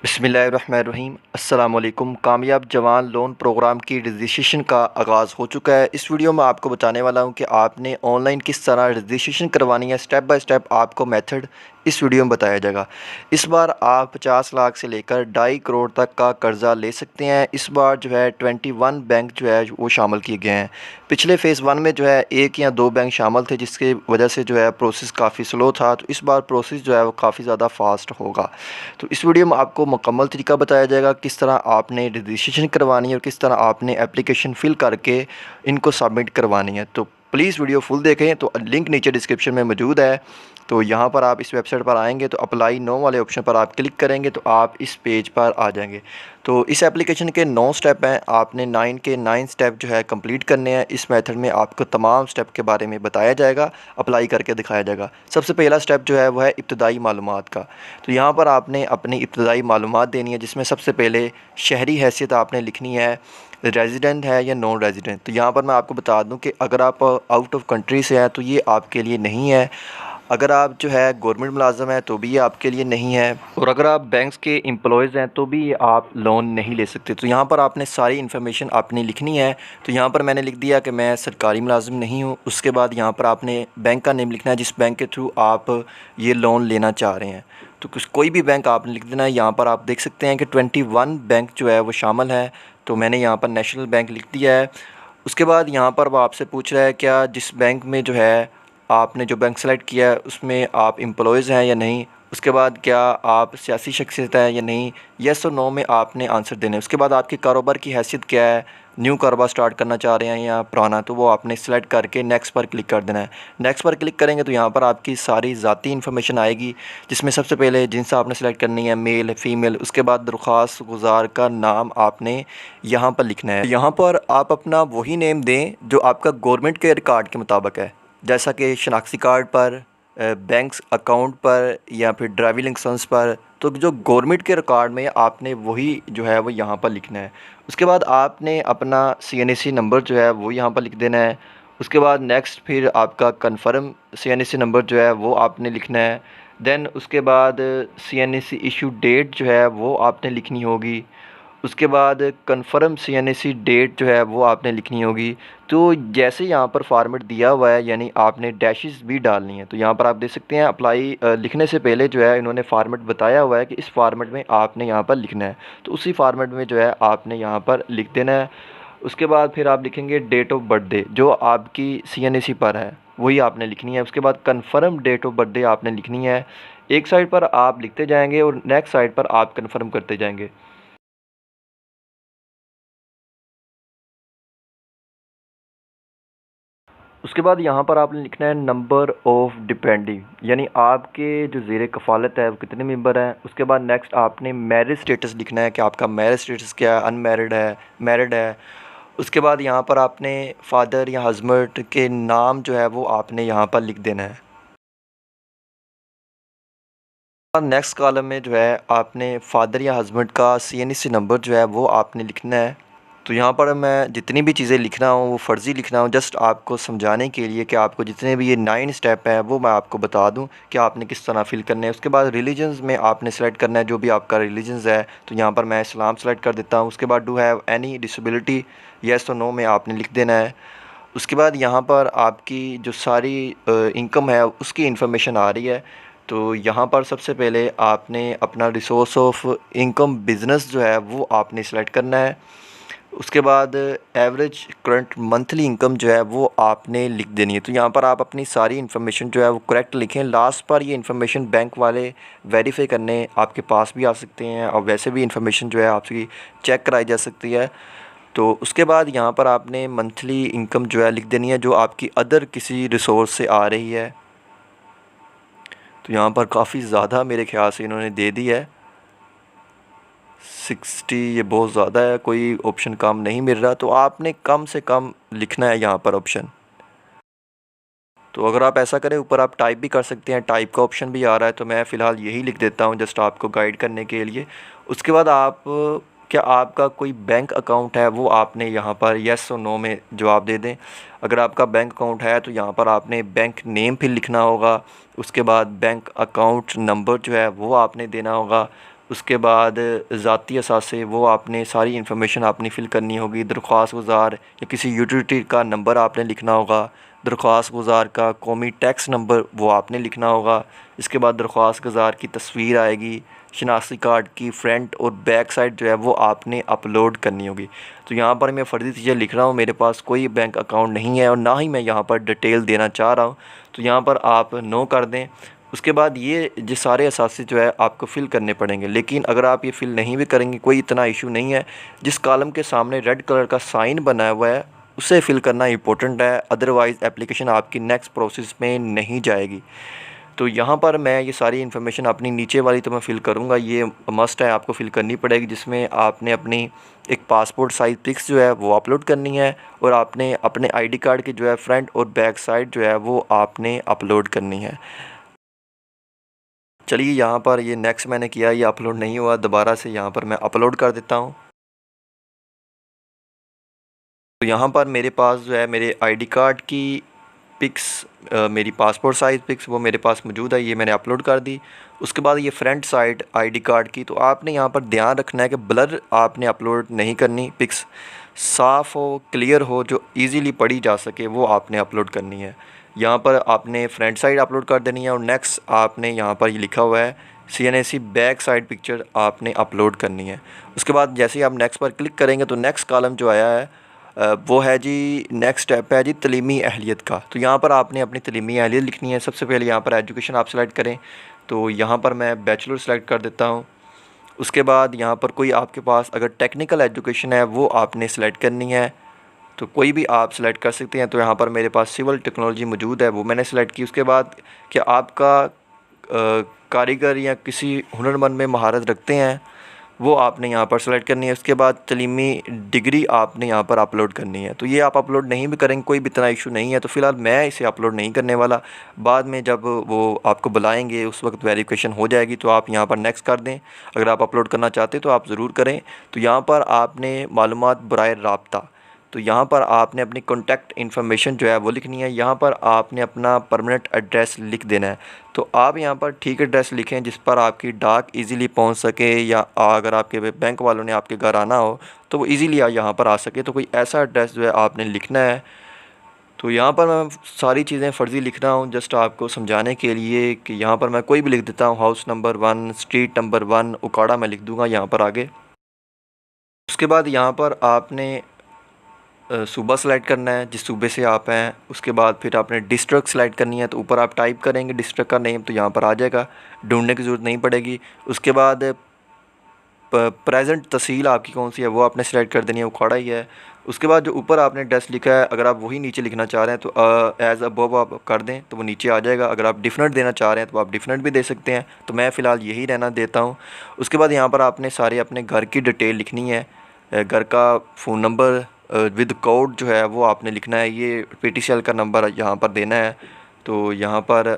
बिस्मिल्लाहिर्रहमानिर्रहीम अस्सलाम वालेकुम। कामयाब जवान लोन प्रोग्राम की रजिस्ट्रेशन का आगाज़ हो चुका है। इस वीडियो में आपको बताने वाला हूं कि आपने ऑनलाइन किस तरह रजिस्ट्रेशन करवानी है। स्टेप बाय स्टेप आपको मेथड इस वीडियो में बताया जाएगा। इस बार आप 50 लाख से लेकर 2.5 करोड़ तक का कर्ज़ा ले सकते हैं। इस बार जो है 21 बैंक जो है वो शामिल किए गए हैं। पिछले फ़ेज़ 1 में जो है 1 या 2 बैंक शामिल थे, जिसकी वजह से जो है प्रोसेस काफ़ी स्लो था। तो इस बार प्रोसेस जो है वो काफ़ी ज़्यादा फ़ास्ट होगा। तो इस वीडियो में आपको मुकम्मल तरीका बताया जाएगा किस तरह आपने रजिस्ट्रेशन करवानी है और किस तरह आपने एप्लीकेशन फ़िल करके इनको सबमिट करवानी है। तो प्लीज़ वीडियो फुल देखें। तो लिंक नीचे डिस्क्रिप्शन में मौजूद है। तो यहाँ पर आप इस वेबसाइट पर आएंगे तो अप्लाई नो वाले ऑप्शन पर आप क्लिक करेंगे तो आप इस पेज पर आ जाएंगे। तो इस एप्लीकेशन के 9 स्टेप हैं। आपने 9 के 9 स्टेप जो है कंप्लीट करने हैं। इस मेथड में आपको तमाम स्टेप के बारे में बताया जाएगा, अप्लाई करके दिखाया जाएगा। सबसे पहला स्टेप जो है वो है इब्तदाई मालूमात का। तो यहाँ पर आपने अपनी इब्तदाई मालूमात देनी है, जिसमें सबसे पहले शहरी हैसियत आपने लिखनी है, रेजिडेंट है या नॉन रेजिडेंट। तो यहाँ पर मैं आपको बता दूं कि अगर आप आउट ऑफ कंट्री से हैं तो ये आपके लिए नहीं है। अगर आप जो है गवर्नमेंट मुलाज़िम हैं तो भी ये आपके लिए नहीं है, और अगर आप बैंक्स के एम्प्लॉयज़ हैं तो भी आप लोन नहीं ले सकते। तो यहाँ पर आपने सारी इन्फॉर्मेशन आपने लिखनी है। तो यहाँ पर मैंने लिख दिया कि मैं सरकारी मुलाज़िम नहीं हूँ। उसके बाद यहाँ पर आपने बैंक का नेम लिखना है, जिस बैंक के थ्रू आप ये लोन लेना चाह रहे हैं। तो कोई भी बैंक आपने लिख देना है। यहाँ पर आप देख सकते हैं कि 21 बैंक जो है वो शामिल है। तो मैंने यहाँ पर नेशनल बैंक लिख दिया है। उसके बाद यहाँ पर वो आपसे पूछ रहा है क्या जिस बैंक में जो है आपने जो बैंक सेलेक्ट किया है उसमें आप एम्प्लॉयज़ हैं या नहीं। उसके बाद क्या आप सियासी शख्सियत हैं या नहीं। येस और नो में आपने आंसर देने। उसके बाद आपके कारोबार की हैसियत क्या है, न्यू कारोबार स्टार्ट करना चाह रहे हैं या पुराना, तो वो आपने सेलेक्ट करके नेक्स्ट पर क्लिक कर देना है। नेक्स्ट पर क्लिक करेंगे तो यहाँ पर आपकी सारी ज़ाती इन्फॉर्मेशन आएगी, जिसमें सबसे पहले जिनसे आपने सेलेक्ट करनी है मेल फीमेल। उसके बाद दरख्वास्त गुजार का नाम आपने यहाँ पर लिखना है। यहाँ पर आप अपना वही नेम दें जो आपका गवर्नमेंट के रिकॉर्ड के मुताबिक है, जैसा कि शनाख्ती कार्ड पर, बैंक्स अकाउंट पर या फिर ड्राइविंग लाइसेंस पर। तो जो गवर्नमेंट के रिकॉर्ड में आपने वही जो है वो यहाँ पर लिखना है। उसके बाद आपने अपना CNAC नंबर जो है वो यहाँ पर लिख देना है। उसके बाद नेक्स्ट फिर आपका कन्फर्म CNAC नंबर जो है वो आपने लिखना है। देन उसके बाद CNAC इशू डेट जो है वो आपने लिखनी होगी। उसके बाद कन्फर्म CNAC डेट जो है वो आपने लिखनी होगी। तो जैसे यहाँ पर फॉर्मेट दिया हुआ है, यानी आपने डैशेस भी डालनी है। तो यहाँ पर आप देख सकते हैं अप्लाई लिखने से पहले जो है इन्होंने फार्मेट बताया हुआ है कि इस फार्मेट में आपने यहाँ पर लिखना है। तो उसी फार्मेट में जो है आपने यहाँ पर लिख देना है। उसके बाद फिर आप लिखेंगे डेट ऑफ बर्थडे जो आपकी CNAC पर है वही आपने लिखनी है। उसके बाद कन्फर्म डेट ऑफ बर्थडे आपने लिखनी है। एक साइड पर आप लिखते जाएंगे और नेक्स्ट साइड पर आप कन्फर्म करते जाएंगे। उसके बाद यहाँ पर आपने लिखना है नंबर ऑफ़ डिपेंडी, यानी आपके जो ज़ेर कफ़ालत है वो कितने मेंबर हैं। उसके बाद नेक्स्ट आपने मैरिज स्टेटस लिखना है कि आपका मैरिज स्टेटस क्या है, अनमैरिड है, मैरिड है। उसके बाद यहाँ पर आपने फ़ादर या हस्बैंड के नाम जो है वो आपने यहाँ पर लिख देना है। नेक्स्ट कॉलम में जो है आपने फ़ादर या हस्बैंड का CNAC नंबर जो है वो आपने लिखना है। तो यहाँ पर मैं जितनी भी चीज़ें लिख रहा हूँ वो फ़र्ज़ी लिख रहा हूँ, जस्ट आपको समझाने के लिए कि आपको जितने भी ये 9 स्टेप हैं वो मैं आपको बता दूँ कि आपने किस तरह फ़िल करने हैं। उसके बाद रिलीजन्स में आपने सेलेक्ट करना है जो भी आपका रिलीजन्स है। तो यहाँ पर मैं इस्लाम सेलेक्ट कर देता हूँ। उसके बाद do have any disability, yes और नो में आपने लिख देना है। उसके बाद यहाँ पर आपकी जो सारी इनकम है उसकी इन्फॉर्मेशन आ रही है। तो यहाँ पर सबसे पहले आपने अपना रिसोर्स ऑफ इनकम बिज़नेस जो है वो आपने सेलेक्ट करना है। उसके बाद एवरेज करंट मंथली इनकम जो है वो आपने लिख देनी है। तो यहाँ पर आप अपनी सारी इन्फॉर्मेशन जो है वो करेक्ट लिखें। लास्ट पर ये इन्फॉर्मेशन बैंक वाले वेरीफाई करने आपके पास भी आ सकते हैं, और वैसे भी इन्फॉर्मेशन जो है आपकी चेक कराई जा सकती है। तो उसके बाद यहाँ पर आपने मंथली इनकम जो है लिख देनी है जो आपकी अदर किसी रिसोर्स से आ रही है। तो यहाँ पर काफ़ी ज़्यादा मेरे ख्याल से इन्होंने दे दी है 60, ये बहुत ज़्यादा है, कोई ऑप्शन कम नहीं मिल रहा। तो आपने कम से कम लिखना है यहाँ पर ऑप्शन। तो अगर आप ऐसा करें ऊपर आप टाइप भी कर सकते हैं, टाइप का ऑप्शन भी आ रहा है। तो मैं फ़िलहाल यही लिख देता हूँ जस्ट आपको गाइड करने के लिए। उसके बाद आप क्या आपका कोई बैंक अकाउंट है वो आपने यहाँ पर येस और नो में जवाब दे दें। अगर आपका बैंक अकाउंट है तो यहाँ पर आपने बैंक नेम फिर लिखना होगा। उसके बाद बैंक अकाउंट नंबर जो है वो आपने देना होगा। उसके बाद ज़ाती असासे वो आपने सारी इन्फॉर्मेशन आपने फ़िल करनी होगी। दरख्वास्त गुज़ार या किसी यूटिलिटी का नंबर आपने लिखना होगा। दरख्वास्त गुज़ार का कौमी टैक्स नंबर वो आपने लिखना होगा। इसके बाद दरख्वास्त गुज़ार की तस्वीर आएगी, शनाख्ती कार्ड की फ्रंट और बैक साइड जो है वो आपने अपलोड करनी होगी। तो यहाँ पर मैं फ़र्ज़ी चीज़ें लिख रहा हूँ, मेरे पास कोई बैंक अकाउंट नहीं है और ना ही मैं यहाँ पर डिटेल देना चाह रहा हूँ, तो यहाँ पर आप नो कर दें। उसके बाद ये सारे असासे जो है आपको फ़िल करने पड़ेंगे, लेकिन अगर आप ये फ़िल नहीं भी करेंगे कोई इतना इशू नहीं है। जिस कॉलम के सामने रेड कलर का साइन बना हुआ है उसे फ़िल करना इंपॉर्टेंट है, अदरवाइज़ एप्लीकेशन आपकी नेक्स्ट प्रोसेस में नहीं जाएगी। तो यहाँ पर मैं ये सारी इन्फॉर्मेशन अपनी नीचे वाली तो मैं फ़िल करूँगा, ये मस्ट है, आपको फ़िल करनी पड़ेगी, जिसमें आपने अपनी एक पासपोर्ट साइज़ पिक्स जो है वो अपलोड करनी है और आपने अपने आईडी कार्ड की जो है फ्रंट और बैक साइड जो है वो आपने अपलोड करनी है। चलिए यहाँ पर ये नेक्स्ट मैंने किया, ये अपलोड नहीं हुआ, दोबारा से यहाँ पर मैं अपलोड कर देता हूँ। तो यहाँ पर मेरे पास जो है मेरे आईडी कार्ड की पिक्स, मेरी पासपोर्ट साइज़ पिक्स वो मेरे पास मौजूद है, ये मैंने अपलोड कर दी। उसके बाद ये फ्रंट साइड आईडी कार्ड की, तो आपने यहाँ पर ध्यान रखना है कि ब्लर आपने अपलोड नहीं करनी, पिक्स साफ़ हो, क्लियर हो, जो इजीली पढ़ी जा सके वो आपने अपलोड करनी है। यहाँ पर आपने फ्रंट साइड अपलोड कर देनी है और नेक्स्ट आपने यहाँ पर ये लिखा हुआ है CNAC बैक साइड पिक्चर आपने अपलोड करनी है। उसके बाद जैसे ही आप नेक्स्ट पर क्लिक करेंगे तो नेक्स्ट कॉलम जो आया है वो है जी, नेक्स्ट स्टेप है जी तलीमी अहलियत का। तो यहाँ पर आपने अपनी तलीमी अहलियत लिखनी है। सबसे पहले यहाँ पर एजुकेशन आप सेलेक्ट करें, तो यहाँ पर मैं बैचलर सेलेक्ट कर देता हूँ। उसके बाद यहाँ पर कोई आपके पास अगर टेक्निकल एजुकेशन है वो आपने सेलेक्ट करनी है, तो कोई भी आप सेलेक्ट कर सकते हैं। तो यहाँ पर मेरे पास सिविल टेक्नोलॉजी मौजूद है, वो मैंने सेलेक्ट की। उसके बाद क्या आपका कारीगर या किसी हुनरमंद में महारत रखते हैं वो आपने यहाँ पर सेलेक्ट करनी है। उसके बाद तलीमी डिग्री आपने यहाँ पर अपलोड करनी है। तो ये आप अपलोड नहीं भी करेंगे कोई भी इतना इशू नहीं है, तो फ़िलहाल मैं इसे अपलोड नहीं करने वाला। बाद में जब वो आपको बुलाएंगे उस वक्त वेरिफिकेशन हो जाएगी तो आप यहाँ पर नेक्स्ट कर दें। अगर आप अपलोड करना चाहते तो आप ज़रूर करें। तो यहाँ पर आपने मालूमात बराए राब्ता, तो यहाँ पर आपने अपनी कॉन्टैक्ट इन्फॉर्मेशन जो है वो लिखनी है। यहाँ पर आपने अपना परमानेंट एड्रेस लिख देना है। तो आप यहाँ पर ठीक एड्रेस लिखें जिस पर आपकी डाक इजीली पहुँच सके, या अगर आपके बैंक वालों ने आपके घर आना हो तो वो इजीली यहाँ पर आ सके। तो कोई ऐसा एड्रेस जो है आपने लिखना है। तो यहाँ पर मैं सारी चीज़ें फ़र्ज़ी लिख रहा हूँ जस्ट आपको समझाने के लिए कि यहाँ पर मैं कोई भी लिख देता हूँ, हाउस नंबर 1, स्ट्रीट नंबर 1, उकाड़ा मैं लिख दूँगा यहाँ पर आगे। उसके बाद यहाँ पर आपने सूबा सेलेक्ट करना है जिस सूबे से आप हैं। उसके बाद फिर आपने डिस्ट्रिक्ट सेलेक्ट करनी है, तो ऊपर आप टाइप करेंगे डिस्ट्रिक्ट का नेम तो यहाँ पर आ जाएगा, ढूंढने की ज़रूरत नहीं पड़ेगी। उसके बाद प्रेजेंट तहसील आपकी कौन सी है वो आपने सेलेक्ट कर देनी है, उखाड़ा ही है। उसके बाद जो ऊपर आपने एड्रेस लिखा है अगर आप वही नीचे लिखना चाह रहे हैं तो एज़ अबव आप कर दें तो वो नीचे आ जाएगा। अगर आप डिफरेंट देना चाह रहे हैं तो आप डिफरेंट भी दे सकते हैं, तो मैं फ़िलहाल यही रहना देता हूँ। उसके बाद यहाँ पर आपने सारे अपने घर की डिटेल लिखनी है, घर का फ़ोन नंबर विद कोड जो है वो आपने लिखना है। ये PTCL का नंबर यहाँ पर देना है, तो यहाँ पर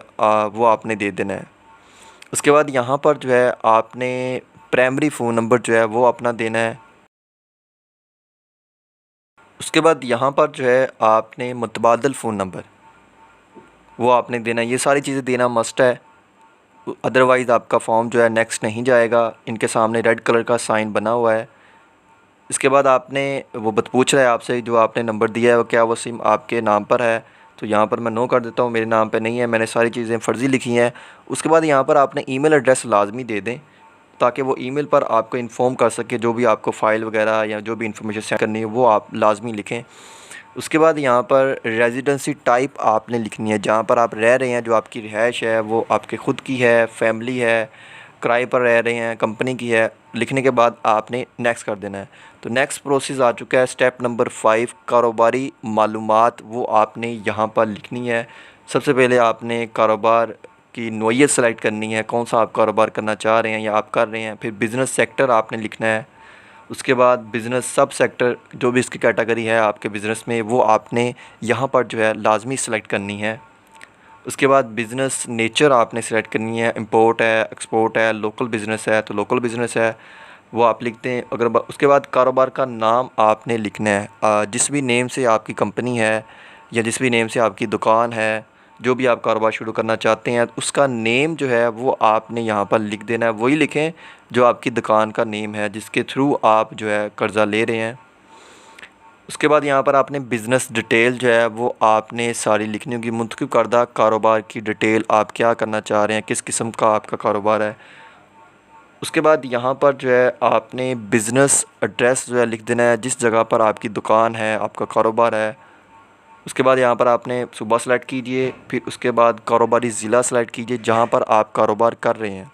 वो आपने दे देना है। उसके बाद यहाँ पर जो है आपने प्राइमरी फ़ोन नंबर जो है वो अपना देना है। उसके बाद यहाँ पर जो है आपने मुतबादल फ़ोन नंबर वो आपने देना है। ये सारी चीज़ें देना मस्ट है, अदरवाइज़ आपका फॉर्म जो है नेक्स्ट नहीं जाएगा। इनके सामने रेड कलर का साइन बना हुआ है। इसके बाद आपने वो पूछ रहा है आपसे जो आपने नंबर दिया है वो क्या वो सिम आपके नाम पर है, तो यहाँ पर मैं नो कर देता हूँ, मेरे नाम पे नहीं है, मैंने सारी चीज़ें फ़र्ज़ी लिखी हैं। उसके बाद यहाँ पर आपने ईमेल एड्रेस लाजमी दे दें ताकि वो ईमेल पर आपको इन्फॉर्म कर सके, जो भी आपको फ़ाइल वगैरह या जो भी इन्फॉर्मेशन सेंड करनी है वो आप लाजमी लिखें। उसके बाद यहाँ पर रेजिडेंसी टाइप आपने लिखनी है, जहाँ पर आप रह रहे हैं, जो आपकी रिहाइश है वो आपके ख़ुद की है, फैमिली है, किराए पर रह रहे हैं, कंपनी की है। लिखने के बाद आपने नेक्स्ट कर देना है। तो नेक्स्ट प्रोसेस आ चुका है, स्टेप नंबर 5 कारोबारी मालूमात वो आपने यहाँ पर लिखनी है। सबसे पहले आपने कारोबार की नौइयत सेलेक्ट करनी है, कौन सा आप कारोबार करना चाह रहे हैं या आप कर रहे हैं। फिर बिज़नेस सेक्टर आपने लिखना है। उसके बाद बिज़नेस सब सेक्टर जो भी इसकी कैटेगरी है आपके बिज़नेस में वो आपने यहाँ पर जो है लाजमी सेलेक्ट करनी है। उसके बाद बिज़नेस नेचर आपने सेलेक्ट करनी है, इंपोर्ट है, एक्सपोर्ट है, लोकल बिज़नेस है तो लोकल बिज़नेस है वो आप लिखते हैं। अगर उसके बाद कारोबार का नाम आपने लिखना है, जिस भी नेम से आपकी कंपनी है या जिस भी नेम से आपकी दुकान है जो भी आप कारोबार शुरू करना चाहते हैं उसका नेम जो है वो आपने यहाँ पर लिख देना है। वही लिखें जो आपकी दुकान का नेम है जिसके थ्रू आप जो है कर्ज़ा ले रहे हैं। उसके बाद यहाँ पर आपने बिज़नेस डिटेल जो है वो आपने सारी लिखनी होगी। मुंतखब करदा कारोबार की डिटेल, आप क्या करना चाह रहे हैं, किस किस्म का आपका कारोबार है। उसके बाद यहाँ पर जो है आपने बिज़नेस एड्रेस जो है लिख देना है, जिस जगह पर आपकी दुकान है, आपका कारोबार है। उसके बाद यहाँ पर आपने सूबा सेलेक्ट कीजिए, फिर उसके बाद कारोबारी ज़िला सेलेक्ट कीजिए जहाँ पर आप कारोबार कर रहे हैं।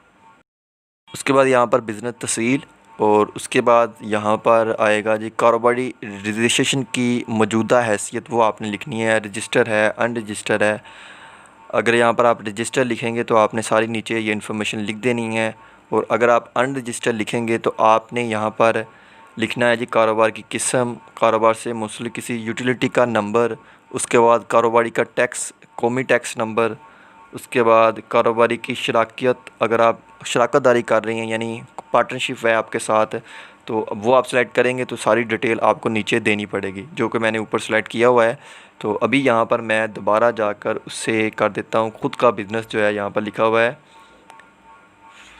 उसके बाद यहाँ पर बिज़नेस तहसील, और उसके बाद यहाँ पर आएगा जी कारोबारी रजिस्ट्रेशन की मौजूदा हैसियत, वो आपने लिखनी है। रजिस्टर है, अनरजिस्टर है। अगर यहाँ पर आप रजिस्टर लिखेंगे तो आपने सारी नीचे ये इन्फॉर्मेशन लिख देनी है, और अगर आप अनरजिस्टर लिखेंगे तो आपने यहाँ पर लिखना है जी कारोबार की किस्म, कारोबार से मुंसलिक किसी यूटिलिटी का नंबर, उसके बाद कारोबारी का टैक्स, कौमी टैक्स नंबर, उसके बाद कारोबारी की शराकियत, अगर आप शराकत दारी कर रही हैं यानी पार्टनरशिप है आपके साथ, तो वो आप सेलेक्ट करेंगे तो सारी डिटेल आपको नीचे देनी पड़ेगी, जो कि मैंने ऊपर सेलेक्ट किया हुआ है। तो अभी यहाँ पर मैं दोबारा जाकर उससे कर देता हूँ। ख़ुद का बिज़नेस जो है यहाँ पर लिखा हुआ है।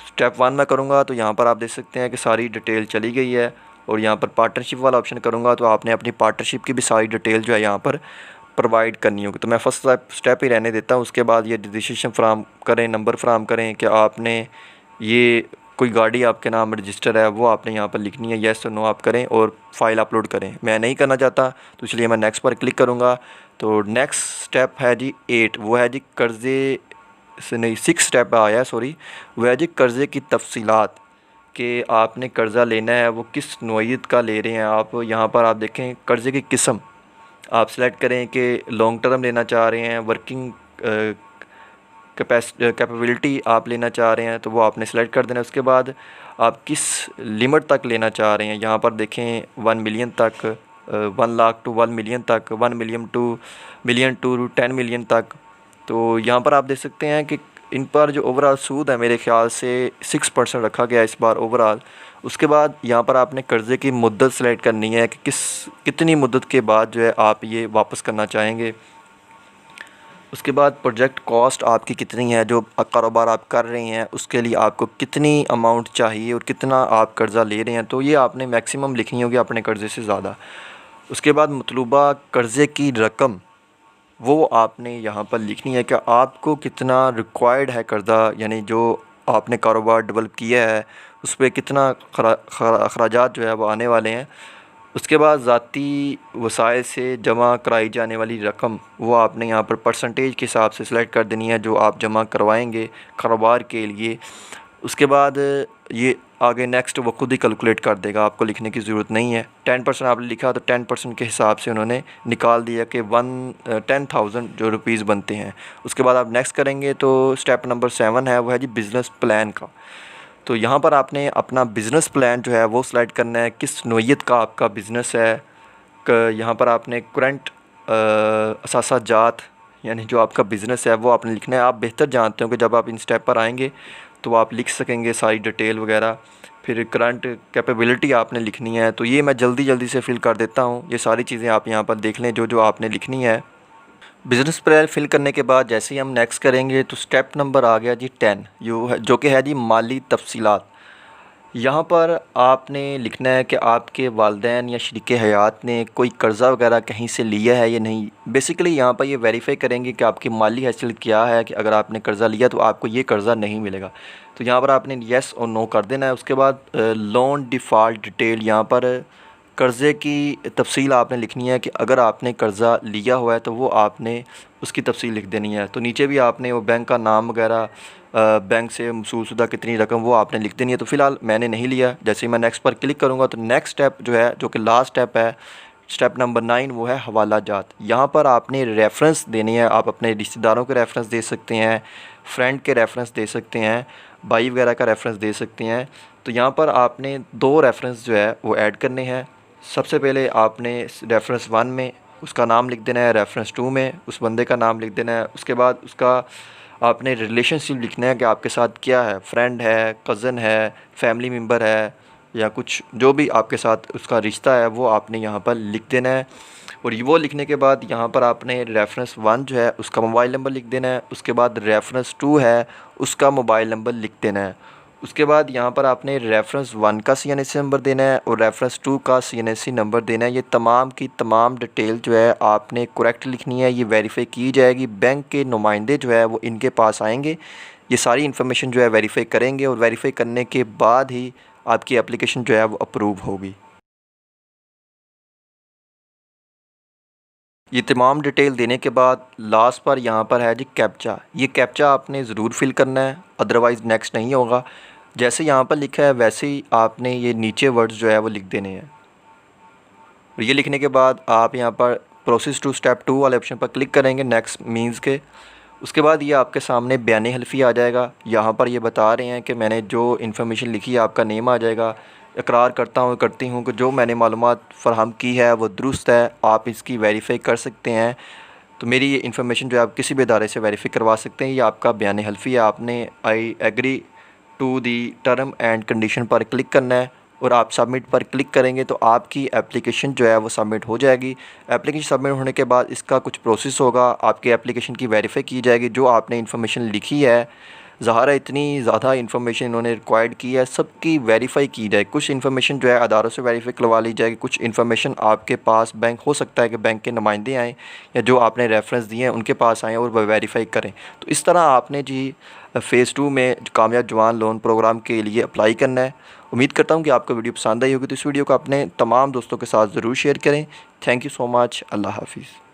स्टेप 1 में करूँगा तो यहाँ पर आप देख सकते हैं कि सारी डिटेल चली गई है, और यहाँ पर पार्टनरशिप वाला ऑप्शन करूँगा तो आपने अपनी पार्टनरशिप की भी सारी डिटेल जो है यहाँ पर प्रोवाइड करनी होगी। तो मैं फ़र्स्ट स्टेप ही रहने देता हूँ। उसके बाद ये रजिस्ट्रेशन फ्राहम करें, नंबर फ्राहम करें कि आपने ये कोई गाड़ी आपके नाम रजिस्टर है, वो आपने यहाँ पर लिखनी है। येस और नो आप करें और फाइल अपलोड करें। मैं नहीं करना चाहता तो इसलिए मैं नेक्स्ट पर क्लिक करूँगा। तो नेक्स्ट स्टेप है जी 8, वो है जी कर्ज़े से नहीं 6 स्टेप आया है, सॉरी, वो है जी कर्ज़े की तफसीलात, कि आपने कर्ज़ा लेना है वो किस नौइयत का ले रहे हैं आप। यहाँ पर आप देखें कर्ज़े की किस्म आप सेलेक्ट करें कि लॉन्ग टर्म लेना चाह रहे हैं, वर्किंग कैपेबिलिटी आप लेना चाह रहे हैं तो वो आपने सेलेक्ट कर देना है। उसके बाद आप किस लिमिट तक लेना चाह रहे हैं, यहाँ पर देखें 1 मिलियन तक, 1 लाख टू 1 मिलियन तक, 1 मिलियन टू 10 मिलियन तक। तो यहाँ पर आप देख सकते हैं कि इन पर जो ओवरऑल सूद है मेरे ख़्याल से 6% रखा गया इस बार ओवरऑल। उसके बाद यहाँ पर आपने कर्ज़े की मुद्दत सेलेक्ट करनी है कि कितनी मुद्दत के बाद जो है आप ये वापस करना चाहेंगे। उसके बाद प्रोजेक्ट कॉस्ट आपकी कितनी है, जो कारोबार आप कर रहे हैं उसके लिए आपको कितनी अमाउंट चाहिए और कितना आप कर्ज़ा ले रहे हैं, तो ये आपने मैक्सिमम लिखनी होगी अपने कर्ज़े से ज़्यादा। उसके बाद मतलूबा कर्ज़े की रकम वो आपने यहाँ पर लिखनी है कि आपको कितना रिक्वायर्ड है कर्ज़ा, यानी जो आपने कारोबार डेवलप किया है उस पर कितना अखराजात जो है वो आने वाले हैं। उसके बाद ज़ाती वसाइल से जमा कराई जाने वाली रकम वो आपने यहाँ पर परसेंटेज के हिसाब से सिलेक्ट कर देनी है जो आप जमा करवाएंगे कारोबार के लिए। उसके बाद ये आगे नेक्स्ट वो खुद ही कैलकुलेट कर देगा, आपको लिखने की ज़रूरत नहीं है। 10% आपने लिखा तो 10% के हिसाब से उन्होंने निकाल दिया कि 10,000 जो रुपीज़ बनते हैं। उसके बाद आप नेक्स्ट करेंगे तो स्टेप नंबर 7 है, वो है जी बिज़नेस प्लान का। तो यहाँ पर आपने अपना बिज़नेस प्लान जो है वो सिलेक्ट करना है, किस नौइयत का आपका बिज़नेस है। यहाँ पर आपने करंट असासाजात यानी जो आपका बिज़नेस है वो आपने लिखना है। आप बेहतर जानते हो कि जब आप इन स्टेप पर आएंगे तो आप लिख सकेंगे सारी डिटेल वगैरह। फिर करंट कैपेबिलिटी आपने लिखनी है, तो ये मैं जल्दी से फ़िल कर देता हूँ। ये सारी चीज़ें आप यहाँ पर देख लें जो आपने लिखनी है। बिज़नेस प्लान फिल करने के बाद जैसे ही हम नेक्स्ट करेंगे तो स्टेप नंबर आ गया जी 10, जो कि है जी माली तफसीलात। यहाँ पर आपने लिखना है कि आपके वालिदैन या शरीके हयात ने कोई कर्ज़ा वगैरह कहीं से लिया है या नहीं। बेसिकली यहाँ पर ये वेरीफाई करेंगे कि आपकी माली हैसियत क्या है, कि अगर आपने कर्ज़ा लिया तो आपको ये कर्ज़ा नहीं मिलेगा। तो यहाँ पर आपने येस और नो कर देना है। उसके बाद लोन डिफ़ॉल्ट डिटेल, यहाँ पर कर्ज़े की तफसील आपने लिखनी है कि अगर आपने कर्ज़ा लिया हुआ है तो वो आपने उसकी तफसील लिख देनी है। तो नीचे भी आपने वो बैंक का नाम वगैरह, बैंक से मसूलशुदा कितनी रकम वो आपने लिख देनी है। तो फ़िलहाल मैंने नहीं लिया। जैसे ही मैं नेक्स्ट पर क्लिक करूँगा तो नेक्स्ट स्टेप जो है, जो कि लास्ट स्टेप है, स्टेप नंबर 9, वो है हवाला जात। यहाँ पर आपने रेफरेंस देनी है। आप अपने रिश्तेदारों के रेफरेंस दे सकते हैं, फ्रेंड के रेफरेंस दे सकते हैं, भाई वगैरह का रेफरेंस दे सकते हैं। तो यहाँ पर आपने 2 रेफरेंस जो है वो ऐड करने हैं। सबसे पहले आपने रेफरेंस 1 में उसका नाम लिख देना है, रेफरेंस 2 में उस बंदे का नाम लिख देना है। उसके बाद उसका आपने रिलेशनशिप लिखना है कि आपके साथ क्या है, फ्रेंड है, कज़न है, फैमिली मेम्बर है, या कुछ जो भी आपके साथ उसका रिश्ता है वो आपने यहाँ पर लिख देना है। और वो लिखने के बाद यहाँ पर आपने रेफरेंस 1 जो है उसका मोबाइल नंबर लिख देना है। उसके बाद रेफरेंस 2 है उसका मोबाइल नंबर लिख देना है। उसके बाद यहाँ पर आपने रेफरेंस 1 का CNSC नंबर देना है और रेफरेंस 2 का CNSC नंबर देना है। ये तमाम की तमाम डिटेल जो है आपने करेक्ट लिखनी है। ये वेरीफाई की जाएगी, बैंक के नुमाइंदे जो है वो इनके पास आएंगे, ये सारी इन्फॉर्मेशन जो है वेरीफाई करेंगे और वेरीफाई करने के बाद ही आपकी एप्लीकेशन जो है वो अप्रूव होगी। ये तमाम डिटेल देने के बाद लास्ट पर यहाँ पर है जी कैप्चा। ये कैप्चा आपने ज़रूर फिल करना है, अदरवाइज़ नेक्स्ट नहीं होगा। जैसे यहाँ पर लिखा है वैसे ही आपने ये नीचे वर्ड्स जो है वो लिख देने हैं। और ये लिखने के बाद आप यहाँ पर प्रोसेस टू स्टेप 2 वाले ऑप्शन पर क्लिक करेंगे, नेक्स्ट मीन्स के। उसके बाद ये आपके सामने बयान हल्फी आ जाएगा। यहाँ पर ये बता रहे हैं कि मैंने जो इन्फॉर्मेशन लिखी है आपका नेम आ जाएगा। इकरार करती हूँ कि जो मैंने मालूमात फ़राहम की है वो दुरुस्त है, आप इसकी वेरीफाई कर सकते हैं। तो मेरी ये इन्फॉर्मेशन जो है आप किसी भी इदारे से वेरीफाई करवा सकते हैं। ये आपका बयान हल्फी है। आपने I agree to the term and condition पर क्लिक करना है और आप सबमिट पर क्लिक करेंगे तो आपकी एप्लीकेशन जो है वो सबमिट हो जाएगी। एप्लीकेशन सबमिट होने के बाद इसका कुछ प्रोसेस होगा, आपकी एप्लीकेशन की वेरीफाई की जाएगी। जो आपने इन्फॉर्मेशन लिखी है, ज़ाहिर इतनी ज़्यादा इन्फॉर्मेशन इन्होंने रिक्वायर्ड की है, सबकी वेरीफाई की जाए। कुछ इन्फॉर्मेशन जो है अदारों से वेरीफाई करवा ली जाएगी, कुछ इन्फॉर्मेशन आपके पास बैंक हो सकता है कि बैंक के नुमाइंदे आएँ या जो आपने रेफरेंस दिए हैं उनके पास आएँ और वह वेरीफाई करें। तो इस तरह आपने जी फ़ेज़ 2 में कामयाब जवान लोन प्रोग्राम के लिए अप्लाई करना है। उम्मीद करता हूँ कि आपको वीडियो पसंद आई होगी, तो इस वीडियो को अपने तमाम दोस्तों के साथ ज़रूर शेयर करें। Thank you so much. अल्लाह हाफ़िज़।